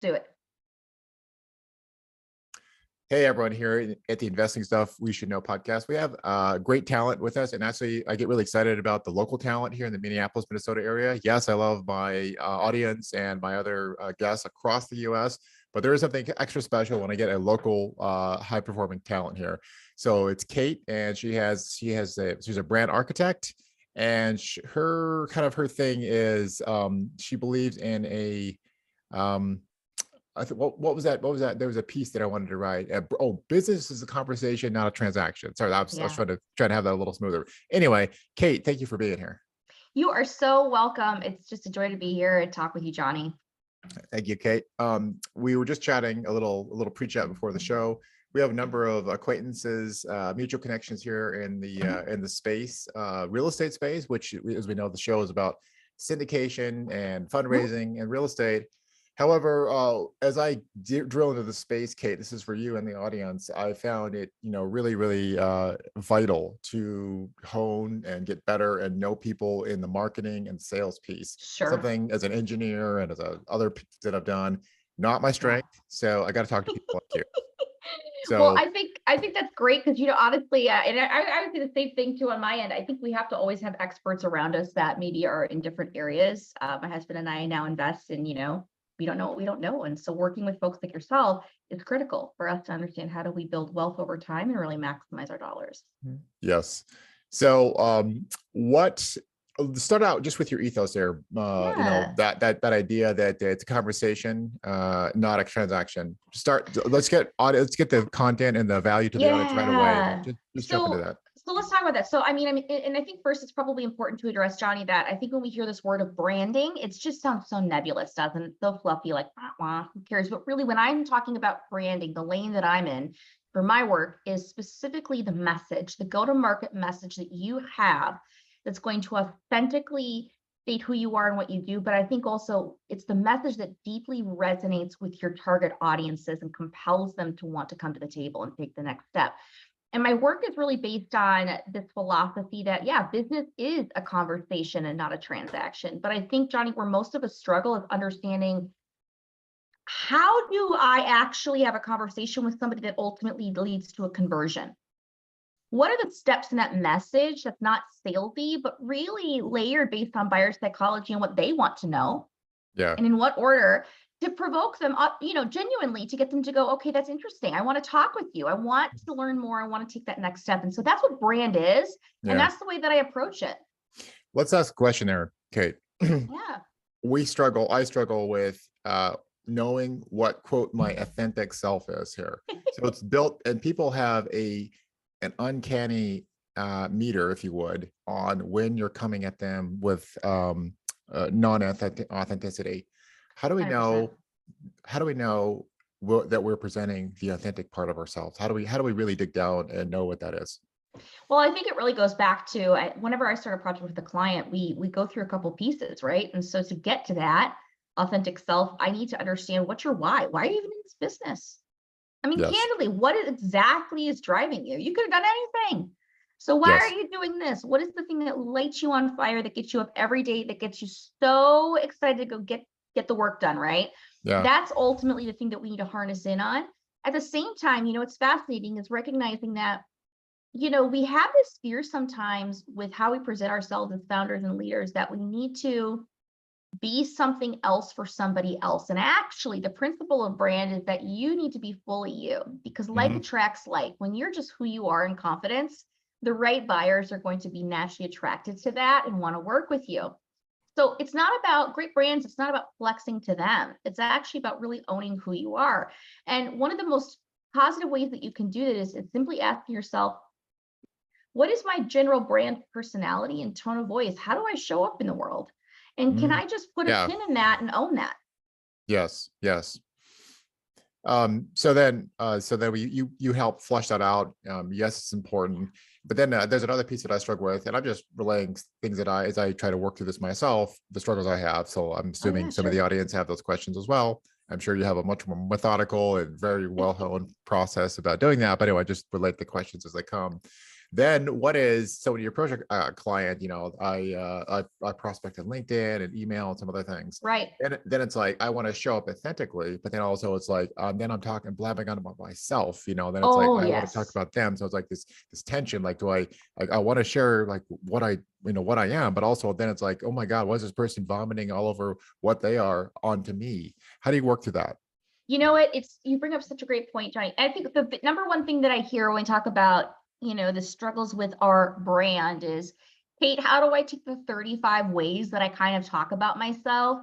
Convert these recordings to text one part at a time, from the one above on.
Do it. Hey, everyone here at the Investing Stuff We Should Know podcast. We have great talent with us. And actually, I get really excited about the local talent here in the Minneapolis, Minnesota area. Yes, I love my audience and my other guests across the U.S., but there is something extra special when I get a local high-performing talent here. So it's Kate, and she's a brand architect, and her thing is she believes in a I thought, what was that? What was that? There was a piece that I wanted to write. Business is a conversation, not a transaction. Sorry, I was Yeah. trying to have that a little smoother. Anyway, Kate, thank you for being here. You are so welcome. It's just a joy to be here and talk with you, Johnny. Thank you, Kate. We were just chatting a little pre-chat before the show. We have a number of acquaintances, mutual connections here in the space, real estate space, which, as we know, the show is about syndication and fundraising and real estate. However, as I drill into the space, Kate, this is for you and the audience, I found it, really, really vital to hone and get better and know people in the marketing and sales piece. Sure. Something as an engineer and as other pieces that I've done, not my strength. So I got to talk to people like you. So, well, I think that's great because, honestly, and I would say the same thing too on my end. I think we have to always have experts around us that maybe are in different areas. My husband and I now invest in, we don't know what we don't know. And so working with folks like yourself is critical for us to understand how do we build wealth over time and really maximize our dollars. Yes. So start out just with your ethos there. That idea that it's a conversation, not a transaction. Let's get the content and the value to the audience right away. Just jump into that. So let's talk about that. So, and I think first it's probably important to address, Johnny, that I think when we hear this word of branding, it just sounds so nebulous, doesn't it? So fluffy, like, who cares? But really, when I'm talking about branding, the lane that I'm in for my work is specifically the message, the go-to-market message that you have that's going to authentically state who you are and what you do. But I think also it's the message that deeply resonates with your target audiences and compels them to want to come to the table and take the next step. And my work is really based on this philosophy that, business is a conversation and not a transaction. But I think, Johnny, where most of us struggle is understanding, how do I actually have a conversation with somebody that ultimately leads to a conversion? What are the steps in that message that's not salesy, but really layered based on buyer psychology and what they want to know? Yeah. And in what order to provoke them up, genuinely, to get them to go, okay, that's interesting. I want to talk with you. I want to learn more. I want to take that next step. And so that's what brand is. Yeah. And that's the way that I approach it. Let's ask a question there, Kate. Yeah. I struggle with knowing what, quote, my authentic self is here. So it's built, and people have an uncanny meter, if you would, on when you're coming at them with non-authenticity. How do we 100%. know that we're presenting the authentic part of ourselves? How do we really dig down and know what that is? Well, I think it really goes back to whenever I start a project with a client, we go through a couple pieces, right? And so to get to that authentic self, I need to understand, what's your why? Why are you even in this business? Yes. Candidly, what exactly is driving you? You could have done anything. So why are you doing this? What is the thing that lights you on fire, that gets you up every day, that gets you so excited to go get the work done, right? Yeah. That's ultimately the thing that we need to harness in on. At the same time, what's fascinating is recognizing that, we have this fear sometimes with how we present ourselves as founders and leaders, that we need to be something else for somebody else. And actually, the principle of brand is that you need to be fully you, because like attracts like. When you're just who you are in confidence, the right buyers are going to be naturally attracted to that and want to work with you. So it's not about great brands. It's not about flexing to them. It's actually about really owning who you are. And one of the most positive ways that you can do that is simply asking yourself, what is my general brand personality and tone of voice? How do I show up in the world? And can I just put a pin in that and own that? Yes. So then you help flush that out. Yes, it's important. But then there's another piece that I struggle with, and I'm just relaying things that as I try to work through this myself, the struggles I have. So I'm assuming some of the audience have those questions as well. I'm sure you have a much more methodical and very well-honed process about doing that. But anyway, I just relate the questions as they come. Then what is, so when you approach a client, I prospect on LinkedIn and email and some other things. Right. And then it's like, I want to show up authentically, but then also it's like, then I'm talking, blabbing on about myself, then it's like, Oh, I want to talk yes. about them. So it's like this tension, like, I want to share like what I am, but also then it's like, oh my God, why is this person vomiting all over what they are onto me? How do you work through that? You know what? You bring up such a great point, Johnny. I think the number one thing that I hear when we talk about, the struggles with our brand is, Kate, how do I take the 35 ways that I kind of talk about myself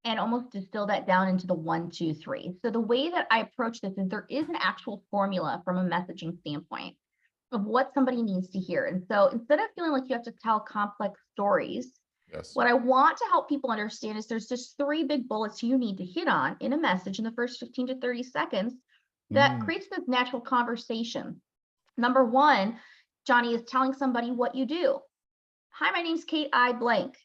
and almost distill that down into the 1, 2, 3? So the way that I approach this is there is an actual formula from a messaging standpoint of what somebody needs to hear. And so instead of feeling like you have to tell complex stories, Yes. what I want to help people understand is there's just 3 big bullets you need to hit on in a message in the first 15 to 30 seconds that creates this natural conversation. Number 1, Johnny, is telling somebody what you do. Hi, my name's Kate, I blank.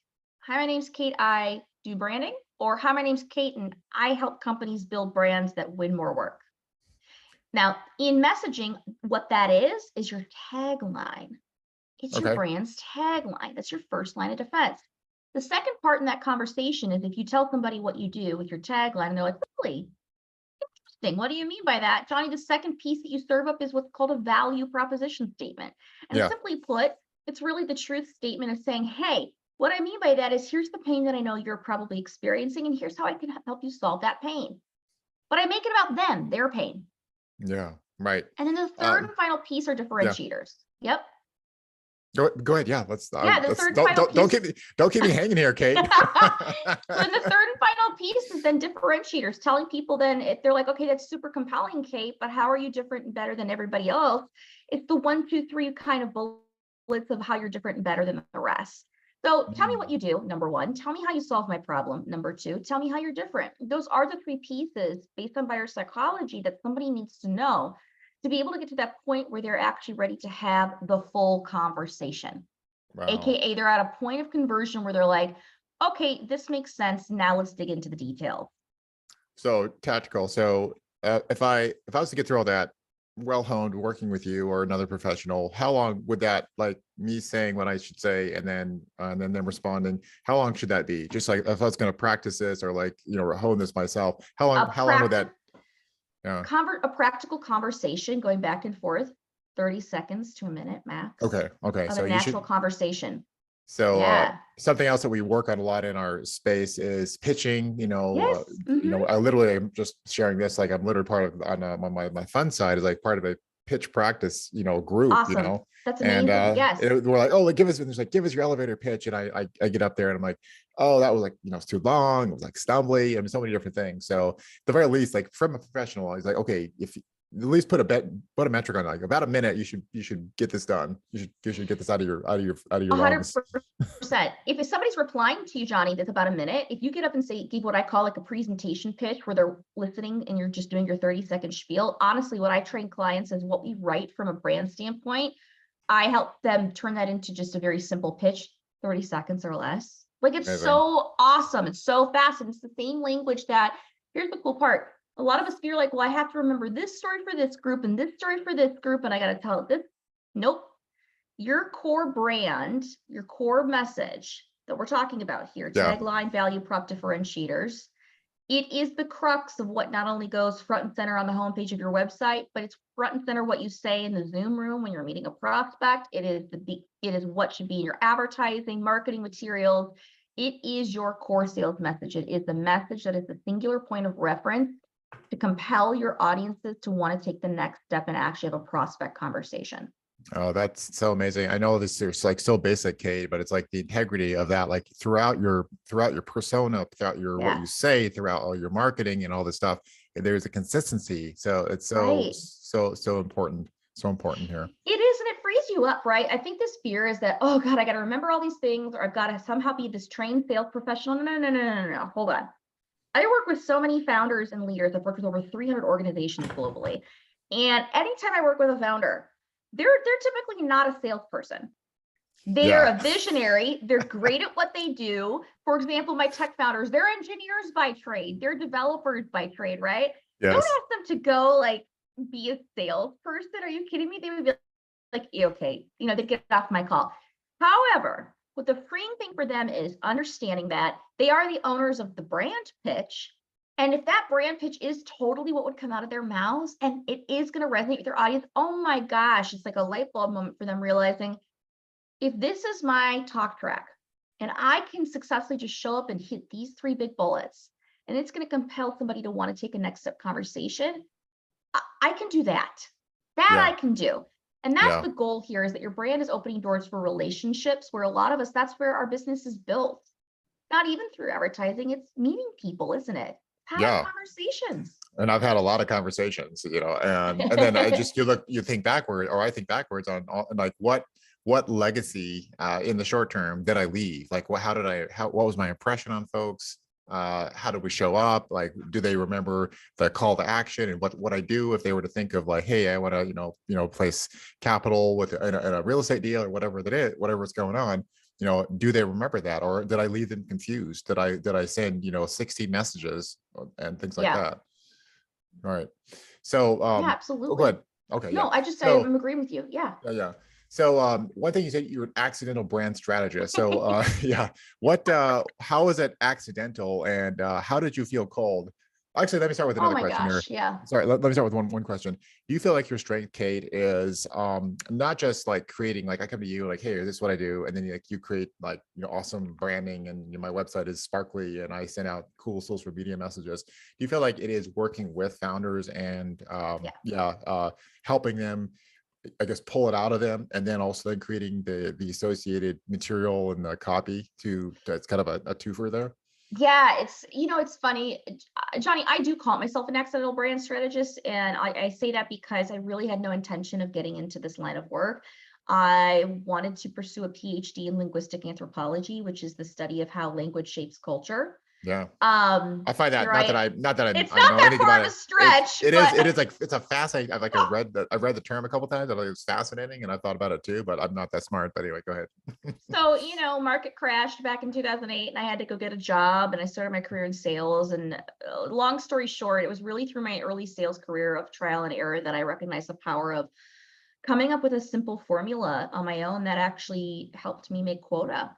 Hi, my name's Kate, I do branding. Or hi, my name's Kate, and I help companies build brands that win more work. Now, in messaging, what that is your tagline. It's your brand's tagline. That's your first line of defense. The second part in that conversation is if you tell somebody what you do with your tagline, and they're like, really interesting. What do you mean by that? Johnny, the second piece that you serve up is what's called a value proposition statement. And simply put, it's really the truth statement of saying, hey, what I mean by that is here's the pain that I know you're probably experiencing, and here's how I can help you solve that pain. But I make it about them, their pain. Yeah, right. And then the third and final piece are differentiators. Yep. Go ahead. Yeah, let's. The third Don't keep me hanging here, Kate. So then the third and final piece is then differentiators, telling people then if they're like, okay, that's super compelling, Kate, but how are you different and better than everybody else? It's the 1, 2, 3 kind of bullets of how you're different and better than the rest. So tell me what you do. Number 1, tell me how you solve my problem. Number 2, tell me how you're different. Those are the 3 pieces based on buyer psychology that somebody needs to know to be able to get to that point where they're actually ready to have the full conversation. Wow. AKA they're at a point of conversion where they're like, okay, this makes sense. Now let's dig into the details. So tactical. So if I was to get through all that, well honed, working with you or another professional, how long would that, like me saying what I should say and then them responding, how long should that be? Just like if I was going to practice this or like hone this myself, how long would that? A practical conversation going back and forth, 30 seconds to a minute max. Okay. So a natural conversation. So something else that we work on a lot in our space is pitching. I literally am just sharing this. Like I'm literally part of on my fun side is like part of a pitch practice, group. Awesome. That's amazing. Yes. We're like, oh, give us your elevator pitch, and I get up there and I'm like, oh, that was like it's too long. It was like stumbly. And so many different things. So at the very least, like from a professional, he's like, okay, if at least put a metric on like about a minute, you should get this done. You should get this out of your 100%. If somebody's replying to you, Johnny, that's about a minute. If you get up and give what I call like a presentation pitch where they're listening and you're just doing your 30-second spiel, honestly, what I train clients is what we write from a brand standpoint. I help them turn that into just a very simple pitch, 30 seconds or less. Like it's so awesome. It's so fast. And it's the same language that, here's the cool part. A lot of us feel like, well, I have to remember this story for this group and this story for this group, and I got to tell it this. Nope. Your core brand, your core message that we're talking about here, tagline, value prop, differentiators, it is the crux of what not only goes front and center on the homepage of your website, but it's front and center what you say in the Zoom room when you're meeting a prospect. It is what should be in your advertising, marketing materials. It is your core sales message. It is the message that is the singular point of reference to compel your audiences to want to take the next step and actually have a prospect conversation. Oh, that's so amazing. I know this is like so basic, Kate, but it's like the integrity of that, like throughout your persona, throughout your what you say, throughout all your marketing and all this stuff, there's a consistency. So it's so important. So important here. It is, and it frees you up, right? I think this fear is that, oh God, I got to remember all these things, or I've got to somehow be this trained sales professional. No. Hold on. I work with so many founders and leaders. I've worked with over 300 organizations globally. And anytime I work with a founder, they're typically not a salesperson. They're a visionary. They're great at what they do. For example, my tech founders, they're engineers by trade. They're developers by trade, right? Yes. Don't ask them to go like be a salesperson. Are you kidding me? They would be like, okay, they get off my call. However, what the freeing thing for them is understanding that they are the owners of the brand pitch. And if that brand pitch is totally what would come out of their mouths and it is going to resonate with their audience, oh my gosh, it's like a light bulb moment for them realizing if this is my talk track and I can successfully just show up and hit these 3 big bullets, and it's going to compel somebody to want to take a next step conversation, I can do that. Yeah. I can do. And that's Yeah. the goal here, is that your brand is opening doors for relationships, where a lot of us, that's where our business is built. Not even through advertising, it's meeting people, isn't it? Having Yeah. conversations. And I've had a lot of conversations, and then you think backward, or I think backwards on like what legacy in the short term did I leave? Like, what was my impression on folks? How did we show up? Like, do they remember the call to action and what I do if they were to think of like, hey, I want to, place capital with in a real estate deal or whatever that is, whatever's going on. Do they remember that, or did I leave them confused? Did I send 16 messages and things like Yeah. that? All right. So Yeah, go absolutely. ahead. Okay. No, Yeah. I'm agreeing with you. Yeah. Yeah. So one thing you said, you're an accidental brand strategist. So yeah, how is it accidental, and how did you feel called? Actually, let me start with Oh another my question here. gosh. Yeah. Sorry, let me start with one question. Do you feel like your strength, Kate, is not just like creating, like I come to you like, hey, this is what I do, and then you create like awesome branding, and my website is sparkly and I send out cool social media messages. Do you feel like it is working with founders and helping them, I guess, pull it out of them, and then also then creating the associated material and the copy it's kind of a twofer there? Yeah, it's funny, Johnny, I do call myself an accidental brand strategist. And I say that because I really had no intention of getting into this line of work. I wanted to pursue a PhD in linguistic anthropology, which is the study of how language shapes culture. Yeah. I find that, Right. not that It's I not know that anything far about of a it. stretch, It but is like, it's a fascinating. I've read the term a couple times. I thought it was fascinating, and I thought about it too, but I'm not that smart. But anyway, go ahead. so, market crashed back in 2008 and I had to go get a job, and I started my career in sales. And long story short, it was really through my early sales career of trial and error that I recognized the power of coming up with a simple formula on my own that actually helped me make quota.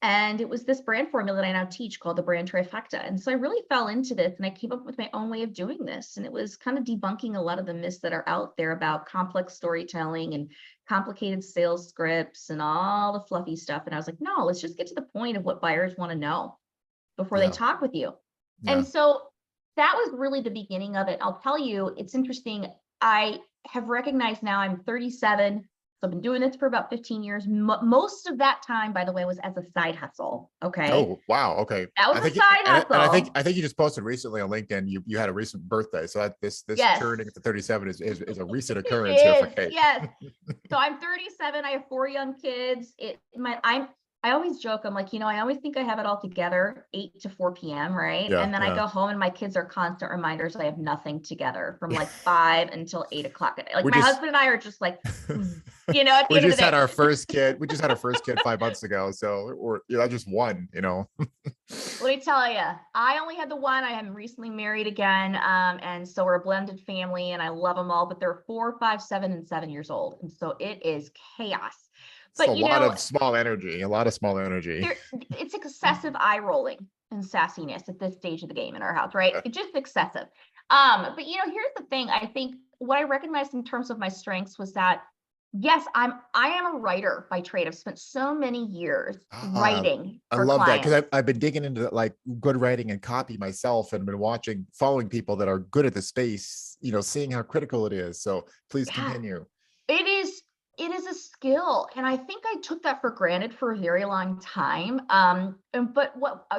And it was this brand formula that I now teach, called the Brand Trifecta. And so I really fell into this, and I came up with my own way of doing this. And it was kind of debunking a lot of the myths that are out there about complex storytelling and complicated sales scripts and all the fluffy stuff. And I was like, no, let's just get to the point of what buyers want to know before they Yeah. talk with you. Yeah. And so that was really the beginning of it. I'll tell you, it's interesting. I have recognized now, I'm 37. So I've been doing this for about 15 years. Most of that time, by the way, was as a side hustle. Okay. Oh, wow. Okay. That was I a think, side and hustle. I think you just posted recently on LinkedIn. You had a recent birthday, so that this Yes. turning to 37 is a recent It occurrence here for is. Kate. Yes. So I'm 37. I have 4 young kids. I always joke. I'm like, I always think I have it all together 8 to 4 p.m. Right. Yeah. And then I go home and my kids are constant reminders I have nothing together from like 5 until 8 o'clock. Like my husband and I are just like, at the we end of the just day. had our first kid. We just had our first kid 5 months ago. So we're just one, Let me tell you, I only had the one. I am recently married again. And so we're a blended family and I love them all, but they're 4, 5, 7, and 7 years old. And so it is chaos. It's a But lot of small energy, it's excessive eye rolling and sassiness at this stage of the game in our house, right? It's just excessive. But here's the thing. I think what I recognized in terms of my strengths was that, yes, I am a writer by trade. I've spent so many years writing I for love clients. that, because I've been digging into like good writing and copy myself, and been following people that are good at the space, seeing how critical it is. So please continue. It is a skill. And I think I took that for granted for a very long time. But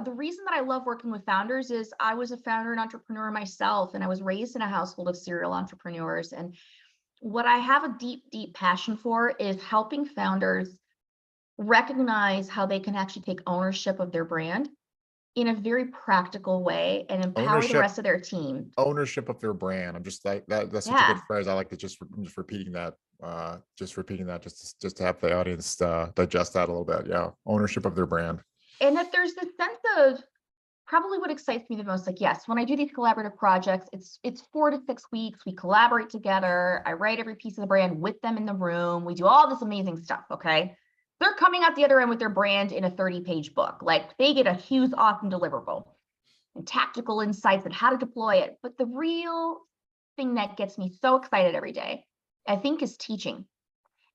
the reason that I love working with founders is I was a founder and entrepreneur myself, and I was raised in a household of serial entrepreneurs. And what I have a deep, deep passion for is helping founders recognize how they can actually take ownership of their brand in a very practical way and empower the rest of their team. Ownership of their brand. I'm just like that. That's such a good phrase. I like to just repeating that. Just to have the audience digest that a little bit. Yeah, ownership of their brand. And that there's this sense of probably what excites me the most, like, yes, when I do these collaborative projects, it's 4 to 6 weeks. We collaborate together. I write every piece of the brand with them in the room. We do all this amazing stuff. Okay. They're coming out the other end with their brand in a 30-page book. Like, they get a huge, awesome deliverable and tactical insights on how to deploy it. But the real thing that gets me so excited every day, I think, is teaching.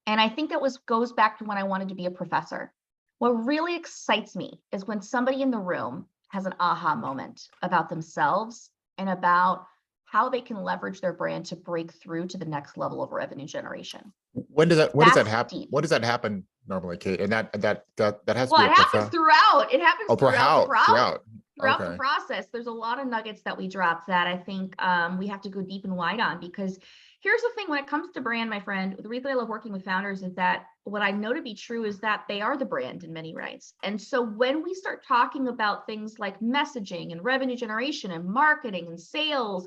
And I think that goes back to when I wanted to be a professor. What really excites me is when somebody in the room has an aha moment about themselves and about how they can leverage their brand to break through to the next level of revenue generation. When does that That's happen? deep. When does that happen normally, Kate? And that has to Well, be it a happens throughout. It happens oh, throughout the throughout. throughout the Okay. process. There's a lot of nuggets that we drop that I think we have to go deep and wide on, because here's the thing: when it comes to brand, my friend, the reason I love working with founders is that what I know to be true is that they are the brand in many ways. And so when we start talking about things like messaging and revenue generation and marketing and sales,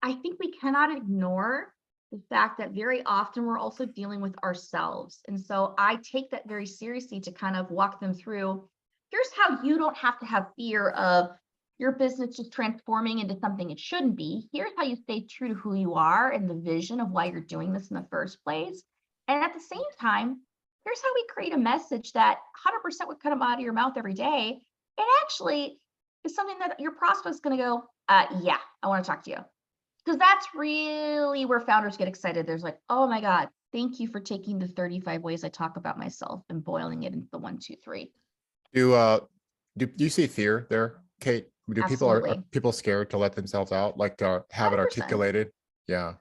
I think we cannot ignore the fact that very often we're also dealing with ourselves. And so I take that very seriously to kind of walk them through, here's how you don't have to have fear of your business just transforming into something it shouldn't be. Here's how you stay true to who you are and the vision of why you're doing this in the first place. And at the same time, here's how we create a message that 100% would come out of your mouth every day. It actually is something that your prospect's going to go, yeah, I want to talk to you. Because that's really where founders get excited. There's like, oh my God, thank you for taking the 35 ways I talk about myself and boiling it into the 1, 2, 3. Do you see fear there, Kate? Do people are Absolutely. people scared to let themselves out, like to have it 100%. articulated? Yeah.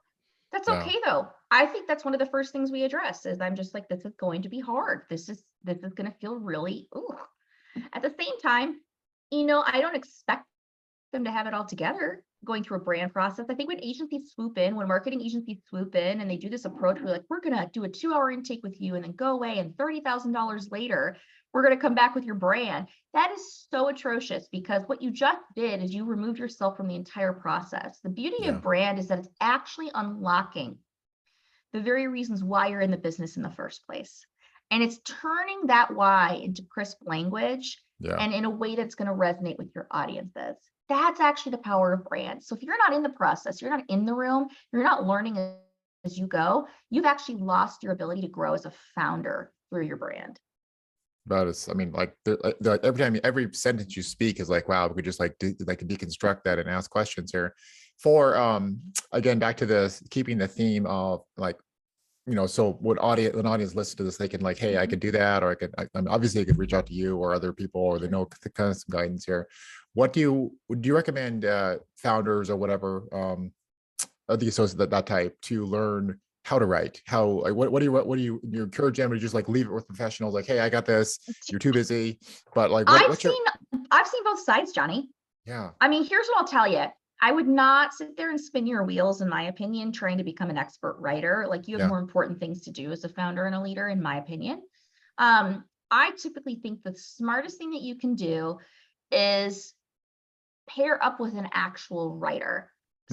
That's Yeah. okay though. I think that's one of the first things we address is I'm just like, this is going to be hard. This is going to feel really, ooh. At the same time, I don't expect them to have it all together going through a brand process. I think when agencies swoop in, when marketing agencies swoop in and they do this approach, we're like, we're going to do a 2-hour intake with you and then go away, and $30,000 later, we're going to come back with your brand. That is so atrocious, because what you just did is you removed yourself from the entire process. The beauty Yeah. of brand is that it's actually unlocking the very reasons why you're in the business in the first place. And it's turning that why into crisp language and in a way that's going to resonate with your audiences. That's actually the power of brand. So if you're not in the process, you're not in the room, you're not learning as you go, you've actually lost your ability to grow as a founder through your brand. That is, I mean, like every time, every sentence you speak is like, wow, we could just like deconstruct that and ask questions here. For again, back to this, keeping the theme of like, so would an audience listen to this, they can like, hey, I could do that, or I mean, obviously I could reach out to you or other people, or they know the kind of some guidance here. What do you recommend founders or whatever, of the associate that type to learn how to write? How, like, what do you encourage them to just like leave it with professionals? Like, hey, I got this. You're too busy, but like, I've seen both sides, Johnny. Yeah. I mean, here's what I'll tell you. I would not sit there and spin your wheels, in my opinion, trying to become an expert writer. Like, you have more important things to do as a founder and a leader, in my opinion. I typically think the smartest thing that you can do is pair up with an actual writer.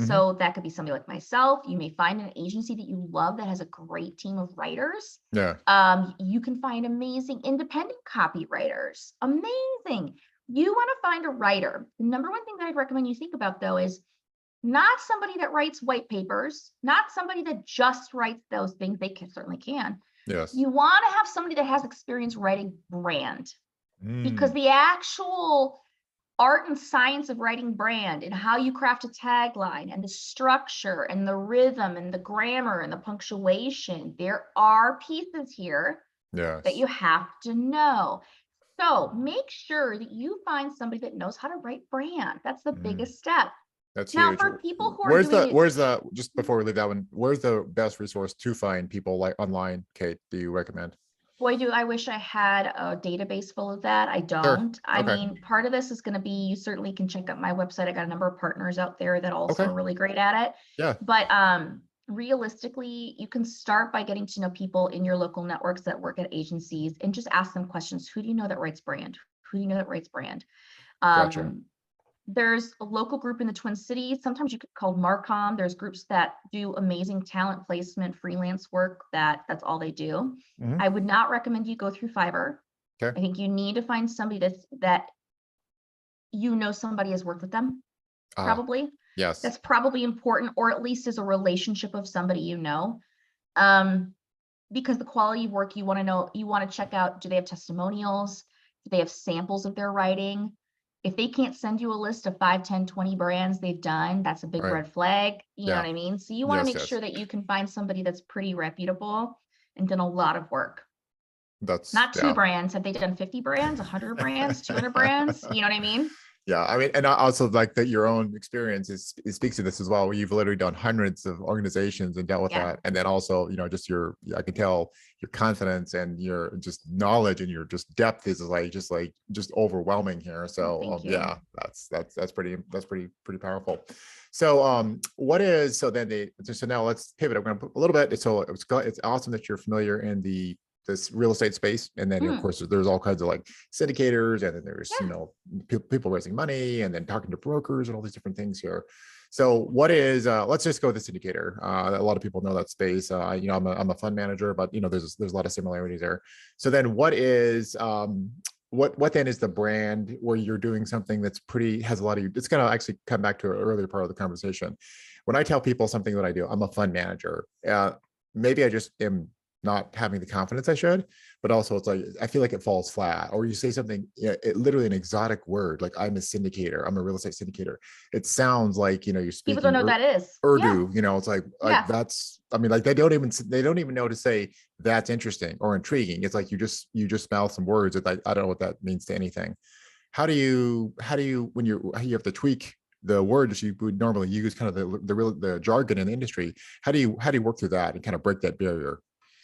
So that could be somebody like myself. You may find an agency that you love that has a great team of writers. Yeah. You can find amazing independent copywriters. Amazing. You want to find a writer. The number one thing that I'd recommend you think about, though, is not somebody that writes white papers, not somebody that just writes those things. They certainly can. Yes. You want to have somebody that has experience writing brand, because the actual art and science of writing brand and how you craft a tagline and the structure and the rhythm and the grammar and the punctuation, there are pieces here that you have to know. So make sure that you find somebody that knows how to write brand. That's the biggest step. That's now, huge. for people who are doing where's the, just before we leave that one, where's the best resource to find people like online, Kate, do you recommend? Boy, do I wish I had a database full of that. I don't. I mean, part of this is going to be, you certainly can check out my website. I got a number of partners out there that also are really great at it. Yeah. But realistically, you can start by getting to know people in your local networks that work at agencies and just ask them questions. Who do you know that writes brand? Who do you know that writes brand? Gotcha. There's a local group in the Twin Cities. Sometimes you could call Marcom. There's groups that do amazing talent placement, freelance work. That's all they do. I would not recommend you go through Fiverr. I think you need to find somebody that you know somebody has worked with them, Ah, probably. yes. That's probably important, or at least is a relationship of somebody you know. Um, because the quality of work you want to know, you want to check out, do they have testimonials? Do they have samples of their writing? If they can't send you a list of 5, 10, 20 brands they've done, that's a big Right. red flag. You know Yeah. what I mean? So you want to Yes. make sure Yes. that you can find somebody that's pretty reputable and done a lot of work. That's Not two yeah. brands. Have they done 50 brands, 100 brands, 200 brands? You know what I mean? Yeah, I mean, and I also like that your own experience it speaks to this as well, where you've literally done hundreds of organizations and dealt with Yeah. that. And then also, just I can tell your confidence and your just knowledge and your just depth is just overwhelming here. Well, So thank you. yeah, that's pretty powerful. So so now let's pivot. I'm going to put a little bit. So it's awesome that you're familiar in this real estate space, and then of Mm, course there's all kinds of like syndicators, and then there's yeah. people raising money, and then talking to brokers and all these different things here. So what is let's just go with the syndicator. A lot of people know that space. I'm a fund manager, but there's a lot of similarities there. So then what is what then is the brand where you're doing something that's has a lot of, it's going to actually come back to an earlier part of the conversation. When I tell people something that I do, I'm a fund manager. Maybe I just am not having the confidence I should, but also it's like, I feel like it falls flat. Or you say something, literally an exotic word, like I'm a syndicator, I'm a real estate syndicator. It sounds like, you're People don't speaking know what that is. Yeah. Urdu, it's like Yeah. that's, I mean, like they don't even know to say that's interesting or intriguing. It's like you just mouth some words that I don't know what that means to anything. How do you when you have to tweak the words you would normally use, kind of the jargon in the industry? How do you work through that and kind of break that barrier?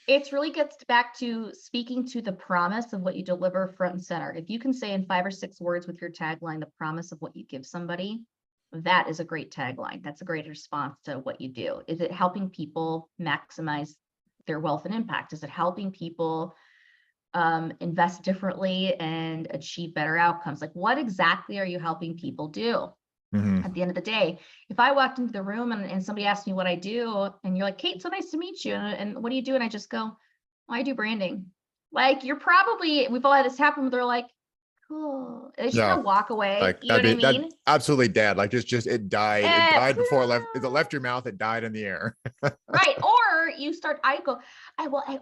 It's really gets back to speaking to the promise of what you deliver front and center. If you can say in 5 or 6 words with your tagline, the promise of what you give somebody, that is a great tagline. That's a great response to what you do. Is it helping people maximize their wealth and impact? Is it helping people invest differently and achieve better outcomes? Like, what exactly are you helping people do? Mm-hmm. At the end of the day, if I walked into the room and somebody asked me what I do, and you're like, Kate, so nice to meet you, and what do you do? And I just go, well, I do branding. Like, we've all had this happen where they're like, cool. They just Yeah, kind of walk away. like You know what I that mean? absolutely dead. Like just it Eh, died before it left. It left your mouth. It died in the air. right. Or you start,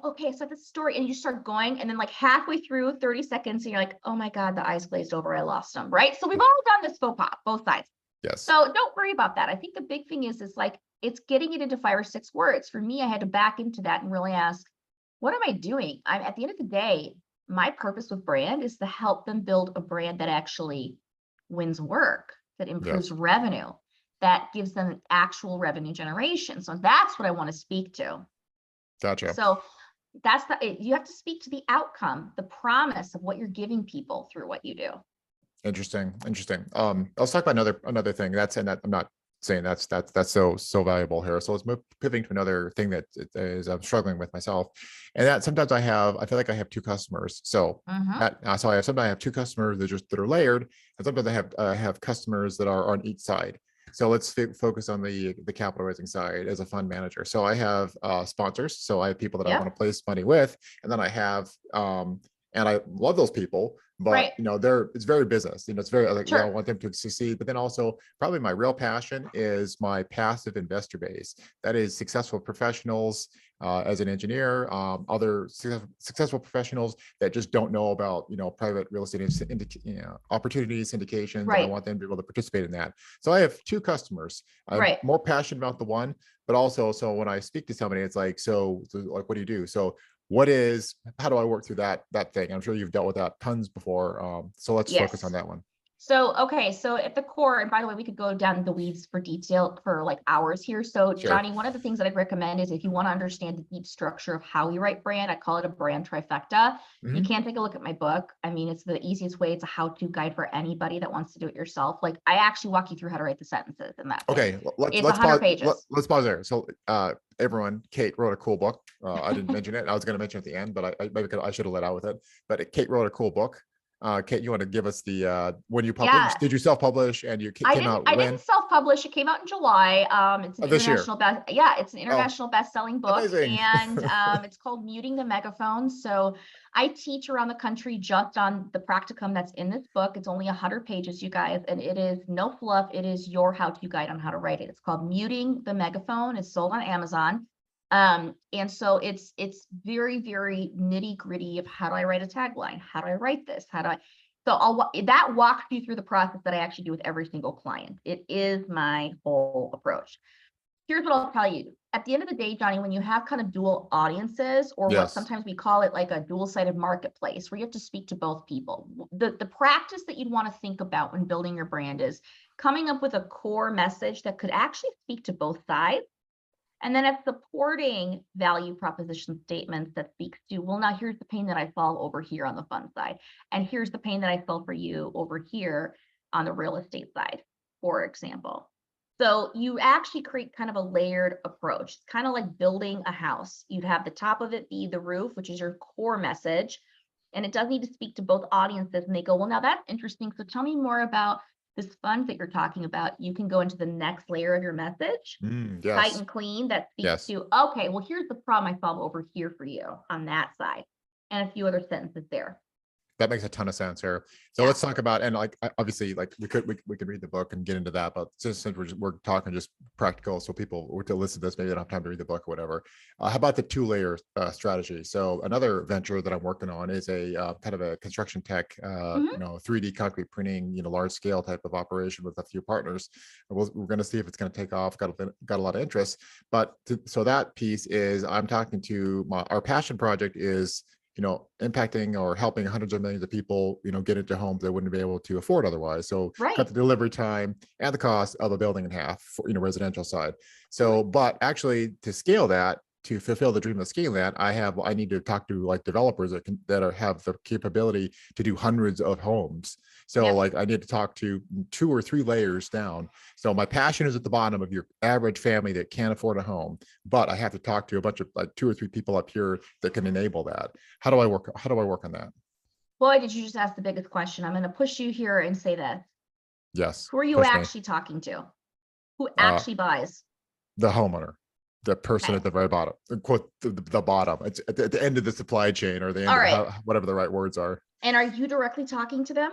okay, so this story, and you start going, and then like halfway through 30 seconds, and you're like, oh my God, the eyes glazed over, I lost them. Right. So we've all done this faux pas, both sides. Yes. So don't worry about that. I think the big thing is like, it's getting it into 5 or 6 words. For me, I had to back into that and really ask, what am I doing? I'm at the end of the day, my purpose with brand is to help them build a brand that actually wins work, that improves Yes. revenue, that gives them actual revenue generation. So that's what I want to speak to. Gotcha. So you have to speak to the outcome, the promise of what you're giving people through what you do. Interesting. Let's talk about another thing. I'm not saying that's so valuable here. So let's move pivoting to another thing that is I'm struggling with myself, and that sometimes I feel like I have two customers. So sometimes I have two customers that are layered, and sometimes I have customers that are on each side. So let's focus on the capital raising side as a fund manager. So I have sponsors. So I have people that I want Yep. to place money with, and then I have and I love those people, but Right. it's very business. It's very like, Sure. I want them to succeed. But then also probably my real passion is my passive investor base. That is successful professionals as an engineer, other successful professionals that just don't know about private real estate opportunities, syndications, and I Right. want them to be able to participate in that. So I have two customers. I'm Right. more passionate about the one, but also so when I speak to somebody, it's like, so like, what do you do? So how do I work through that thing? I'm sure you've dealt with that tons before. So let's focus on Yes. that one. So, okay. So at the core, and by the way, we could go down the weeds for detail for like hours here. So Sure. Johnny, one of the things that I'd recommend is if you want to understand the deep structure of how we write brand, I call it a brand trifecta. You can take a look at my book. I mean, it's the easiest way. It's a how-to guide for anybody that wants to do it yourself. Like, I actually walk you through how to write the sentences in that thing. Okay, It's let's 100 pause. pages. Let's pause there. So, everyone, Kate wrote a cool book. I didn't mention it. I was going to mention it at the end, but I should have let out with it. But Kate wrote a cool book. Kate, you want to give us the when you Yeah. published? Did you self-publish and you I came didn't out I when? didn't self-publish. It came out in July. It's an Of this year. international best, yeah, it's an Oh, international best-selling book, amazing. and it's called Muting the Megaphone. So I teach around the country just on the practicum that's in this book. It's only 100 pages, you guys, and it is no fluff. It is your how-to guide on how to write it. It's called Muting the Megaphone. It's sold on Amazon. And so it's very, very nitty-gritty of how do I write a tagline? How do I write this? How do I So that walks you through the process that I actually do with every single client. It is my whole approach. Here's what I'll tell you. At the end of the day, Johnny, when you have kind of dual audiences, or what Yes. sometimes we call it like a dual-sided marketplace, where you have to speak to both people, the practice that you'd want to think about when building your brand is coming up with a core message that could actually speak to both sides. And then it's supporting value proposition statements that speaks to, well, now here's the pain that I solve over here on the fund side. And here's the pain that I solve for you over here on the real estate side, for example. So you actually create kind of a layered approach. It's kind of like building a house. You'd have the top of it be the roof, which is your core message. And it does need to speak to both audiences. And they go, well, now that's interesting. So tell me more about this fund that you're talking about. You can go into the next layer of your message, tight Yes. and clean, that speaks Yes. to, okay, well, here's the problem I solve over here for you on that side, and a few other sentences there. That makes a ton of sense here. So Yeah. let's talk about, and like obviously, like we could read the book and get into that, but just since we're talking just practical, so people were to listen to this, maybe they don't have time to read the book or whatever. How about the 2-layer strategy? So another venture that I'm working on is a kind of a construction tech, 3D concrete printing, large scale type of operation with a few partners. We're going to see if it's going to take off. Got a lot of interest, but so that piece is I'm talking to our passion project is impacting or helping hundreds of millions of people, get into homes they wouldn't be able to afford otherwise. So cut the delivery time and the cost of a building in half for, residential side. So, but actually to scale that, to fulfill the dream of scaling that, I need to talk to like developers that have the capability to do hundreds of homes. So like I need to talk to 2 or 3 layers down. So my passion is at the bottom of your average family that can't afford a home, but I have to talk to a bunch of like 2 or 3 people up here that can enable that. How do I work on that? Boy, did you just ask the biggest question. I'm going to push you here and say this. Yes. Who are you actually talking to? Who actually buys? The homeowner. The person at the very bottom, quote the bottom. It's at the end of the supply chain, or the end of whatever the right words are. And are you directly talking to them?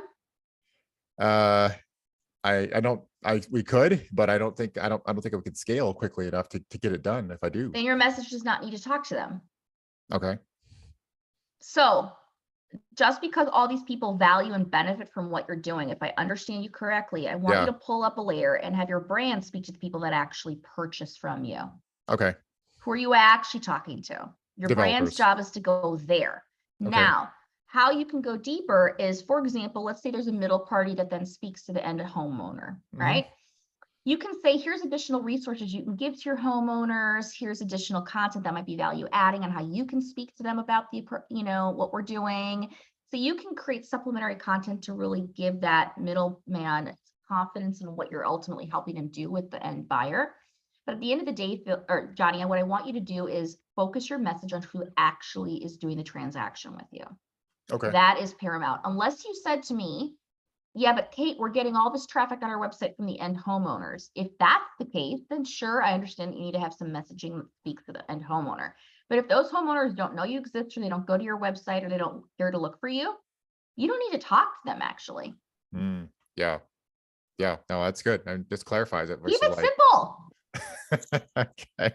We could, but I don't think we could scale quickly enough to get it done if I do. Then your message does not need to talk to them. Okay. So just because all these people value and benefit from what you're doing, if I understand you correctly, I want you to pull up a layer and have your brand speak to the people that actually purchase from you. Okay. Who are you actually talking to? Your brand's job is to go there. Okay. Now, how you can go deeper is, for example, let's say there's a middle party that then speaks to the end homeowner, right? You can say, here's additional resources you can give to your homeowners. Here's additional content that might be value adding on how you can speak to them about what we're doing. So you can create supplementary content to really give that middleman confidence in what you're ultimately helping them do with the end buyer. But at the end of the day, Johnny, what I want you to do is focus your message on who actually is doing the transaction with you. Okay. That is paramount. Unless you said to me, yeah, but Kate, we're getting all this traffic on our website from the end homeowners. If that's the case, then sure, I understand that you need to have some messaging that speaks to the end homeowner. But if those homeowners don't know you exist, or they don't go to your website, or they don't care to look for you, you don't need to talk to them actually. Yeah. No, that's good. And just clarifies it. Keep it simple. Okay.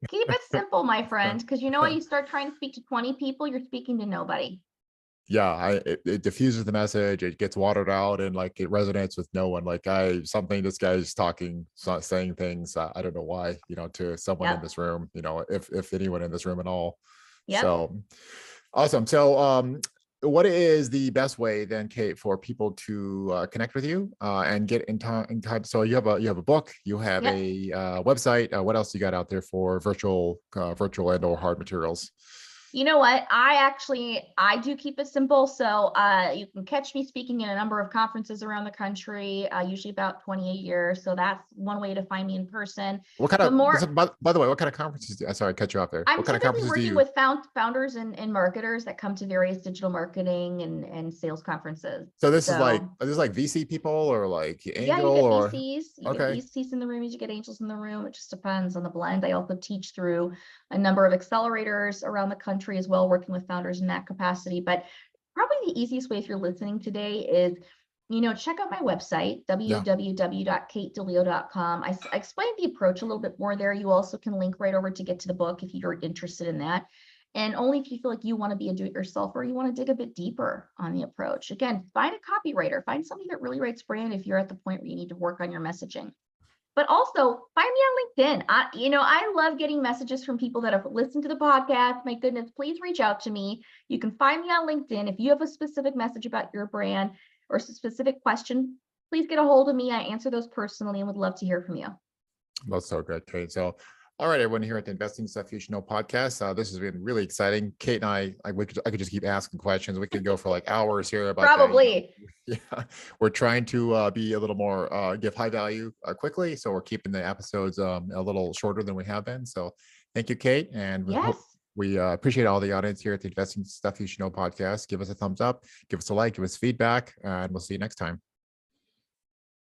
Keep it simple, my friend, because when you start trying to speak to 20 people, you're speaking to nobody. Yeah, it diffuses the message, it gets watered out, and like it resonates with no one. Like this guy's talking, saying things, I don't know why, to someone in this room, if anyone in this room at all. So awesome. So what is the best way then, Kate, for people to connect with you and get in touch? So you have a book, you have a website. What else you got out there for virtual and or hard materials? You know what? I do keep it simple. So you can catch me speaking in a number of conferences around the country, usually about 20 a year. So that's one way to find me in person. What kind But of, more, by the way, what kind of conferences sorry, I cut you off there. I'm What kind of typically conferences do working you? with founders and marketers that come to various digital marketing and sales conferences. So So this is like VC people or like yeah, angel you get or VCs, you get okay. VCs in the room, you get angels in the room. It just depends on the blend. I also teach through a number of accelerators around the country as well, working with founders in that capacity. But probably the easiest way if you're listening today is, check out my website, Yeah. www.katedeleo.com. I explained the approach a little bit more there. You also can link right over to get to the book if you're interested in that. And only if you feel like you want to be a do-it-yourself or you want to dig a bit deeper on the approach. Again, find a copywriter, find somebody that really writes brand if you're at the point where you need to work on your messaging. But also find me on LinkedIn. I love getting messages from people that have listened to the podcast. My goodness, please reach out to me. You can find me on LinkedIn. If you have a specific message about your brand or a specific question, please get a hold of me. I answer those personally and would love to hear from you. That's so good, Kate. So, all right, everyone here at the Investing Stuff You Should Know podcast. This has been really exciting. Kate and I could just keep asking questions. We could go for like hours here about that. Probably. Yeah, we're trying to be a little more give high value quickly, so we're keeping the episodes a little shorter than we have been. So, thank you, Kate, and Yes. we appreciate all the audience here at the Investing Stuff You Should Know podcast. Give us a thumbs up, give us a like, give us feedback, and we'll see you next time.